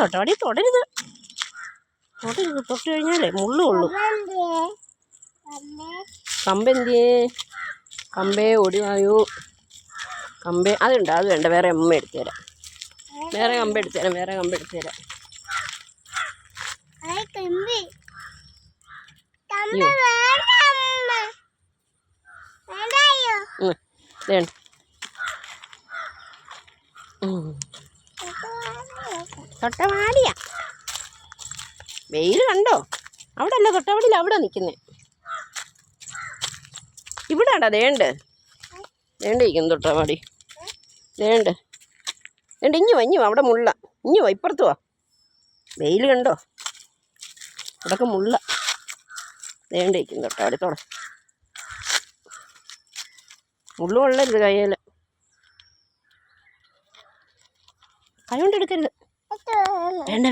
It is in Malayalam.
തൊട്ടവാടി തൊടരുത്, തൊടരുത്. തൊട്ട് കഴിഞ്ഞാലേ മുള്ളു കൊള്ളും. കമ്പെന്തിയേ? കമ്പേ ഓടിവായോ. കമ്പേ അതുണ്ട്, അത് വേണ്ട. വേറെ അമ്മ എടുത്തു തരാം. വേറെ കമ്പ് എടുത്തു തരാം. വേറെ കമ്പ് എടുത്തു തരാം. വേണ്ട. തൊട്ടവാടിയാ. വെയിൽ കണ്ടോ? അവിടെ അല്ല, തൊട്ടവാടിയിൽ അവിടെ നിൽക്കുന്നേ. ഇവിടെ ആണ്ടാ ദേണ്ട് ഇരിക്കുന്നു തൊട്ടവാടി. ദേണ്ട് ഇഞ്ഞു വാ, അവിടെ മുള്ള. ഇഞ്ഞു വാ, ഇപ്പുറത്ത് വാ. വെയിൽ കണ്ടോ? ഇവിടൊക്കെ മുള്ള. ദേണ്ടിരിക്കുന്നു തൊട്ടവാടി. മുള്ളു കൊള്ളരുത് കയ്യിൽ. കൈ കൊണ്ട് എടുക്കരുത്. വേണ്ട.